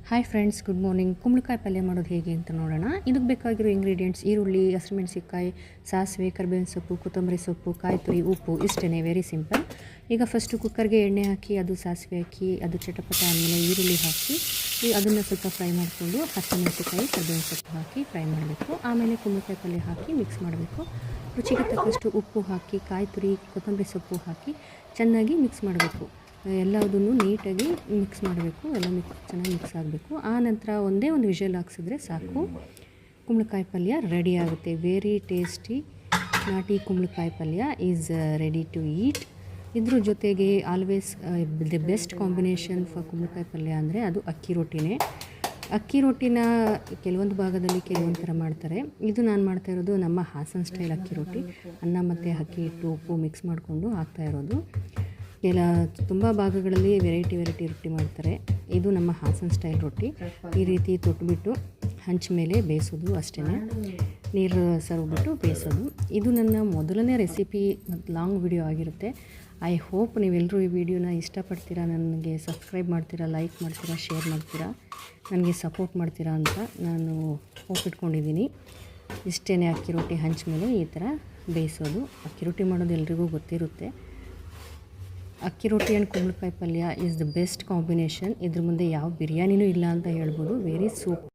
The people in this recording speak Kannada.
Hi friends, good morning. ಕುಂಬಳಕಾಯಿ ಪಲ್ಯ ಮಾಡೋದು ಹೇಗೆ ಅಂತ ನೋಡೋಣ. ಇದಕ್ಕೆ ಬೇಕಾಗಿರೋ ಇಂಗ್ರೀಡಿಯೆಂಟ್ಸ್: ಈರುಳ್ಳಿ, ಹಸಿಮೆಣಸಿಕಾಯಿ, ಸಾಸಿವೆ, ಕರಿಬೇವಿನ ಸೊಪ್ಪು, ಕೊತ್ತಂಬರಿ ಸೊಪ್ಪು, ಕಾಯಿ ತುರಿ, ಉಪ್ಪು. ಇಷ್ಟೇ, ವೆರಿ ಸಿಂಪಲ್. ಈಗ ಫಸ್ಟು ಕುಕ್ಕರ್ಗೆ ಎಣ್ಣೆ ಹಾಕಿ ಅದು ಸಾಸಿವೆ ಹಾಕಿ ಅದು ಚಟಪಟ ಆದಮೇಲೆ ಈರುಳ್ಳಿ ಹಾಕಿ ಅದನ್ನು ಸ್ವಲ್ಪ ಫ್ರೈ ಮಾಡಿಕೊಂಡು ಹಸಿಮೆಣಸಿಕಾಯಿ, ಕರಿಬೇವಿನ ಸೊಪ್ಪು ಹಾಕಿ ಫ್ರೈ ಮಾಡಬೇಕು. ಆಮೇಲೆ ಕುಂಬಳಕಾಯಿ ಪಲ್ಯ ಹಾಕಿ ಮಿಕ್ಸ್ ಮಾಡಬೇಕು. ರುಚಿಗೆ ತಕ್ಕಷ್ಟು ಉಪ್ಪು ಹಾಕಿ ಕಾಯಿ ತುರಿ, ಕೊತ್ತಂಬರಿ ಸೊಪ್ಪು ಹಾಕಿ ಚೆನ್ನಾಗಿ ಮಿಕ್ಸ್ ಮಾಡಬೇಕು. ಎಲ್ಲದನ್ನು ನೀಟಾಗಿ ಮಿಕ್ಸ್ ಮಾಡಬೇಕು. ಎಲ್ಲ ಚೆನ್ನಾಗಿ ಮಿಕ್ಸ್ ಆಗಬೇಕು. ಆ ನಂತರ ಒಂದೇ ಒಂದು ವಿಷಲ್ ಹಾಕ್ಸಿದ್ರೆ ಸಾಕು, ಕುಂಬಳಕಾಯಿ ಪಲ್ಯ ರೆಡಿ ಆಗುತ್ತೆ. ವೆರಿ ಟೇಸ್ಟಿ ನಾಟಿ ಕುಂಬಳಕಾಯಿ ಪಲ್ಯ ಈಸ್ ರೆಡಿ ಟು ಈಟ್. ಇದ್ರ ಜೊತೆಗೆ always the best combination for ಕುಂಬಳಕಾಯಿ ಪಲ್ಯ ಅಂದರೆ ಅದು ಅಕ್ಕಿ ರೊಟ್ಟಿನೇ. ಅಕ್ಕಿ ರೊಟ್ಟಿನ ಕೆಲವೊಂದು ಭಾಗದಲ್ಲಿ ಕೆಲವೊಂದು ಥರ ಮಾಡ್ತಾರೆ. ಇದು ನಾನು ಮಾಡ್ತಾ ಇರೋದು ನಮ್ಮ ಹಾಸನ ಸ್ಟೈಲ್ ಅಕ್ಕಿ ರೊಟ್ಟಿ. ಅನ್ನ ಮತ್ತು ಅಕ್ಕಿ ಹಿಟ್ಟು, ಉಪ್ಪು ಮಿಕ್ಸ್ ಮಾಡಿಕೊಂಡು ಹಾಕ್ತಾ ಇರೋದು. ತುಂಬ ಭಾಗಗಳಲ್ಲಿ ವೆರೈಟಿ ರೊಟ್ಟಿ ಮಾಡ್ತಾರೆ. ಇದು ನಮ್ಮ ಹಾಸನ ಸ್ಟೈಲ್ ರೊಟ್ಟಿ. ಈ ರೀತಿ ತೊಟ್ಬಿಟ್ಟು ಹಂಚ ಮೇಲೆ ಬೇಯಿಸೋದು ಅಷ್ಟೇ, ನೀರು ಸರ್ವ್ಬಿಟ್ಟು ಬೇಯಿಸೋದು. ಇದು ನನ್ನ ಮೊದಲನೇ ರೆಸಿಪಿ ಮತ್ತು ಲಾಂಗ್ ವಿಡಿಯೋ ಆಗಿರುತ್ತೆ. ಐ ಹೋಪ್ ನೀವೆಲ್ಲರೂ ಈ ವಿಡಿಯೋನ ಇಷ್ಟಪಡ್ತೀರಾ, ನನಗೆ ಸಬ್ಸ್ಕ್ರೈಬ್ ಮಾಡ್ತೀರಾ, ಲೈಕ್ ಮಾಡ್ತೀರಾ, ಶೇರ್ ಮಾಡ್ತೀರಾ, ನನಗೆ ಸಪೋರ್ಟ್ ಮಾಡ್ತೀರಾ ಅಂತ ನಾನು ಹೋಪ್ ಇಟ್ಕೊಂಡಿದ್ದೀನಿ. ಇಷ್ಟೇ, ಅಕ್ಕಿ ರೊಟ್ಟಿ ಹಂಚ ಮೇಲೆ ಈ ಥರ ಬೇಯಿಸೋದು. ಅಕ್ಕಿ ರೊಟ್ಟಿ ಮಾಡೋದು ಎಲ್ರಿಗೂ ಗೊತ್ತಿರುತ್ತೆ. ಅಕ್ಕಿ ರೊಟ್ಟಿ ಆ್ಯಂಡ್ ಕುಂಬಳಕಾಯಿ ಪಲ್ಯ ಈಸ್ ದ ಬೆಸ್ಟ್ ಕಾಂಬಿನೇಷನ್. ಇದ್ರ ಮುಂದೆ ಯಾವ ಬಿರಿಯಾನಿನೂ ಇಲ್ಲ ಅಂತ ಹೇಳ್ಬೋದು. Very super.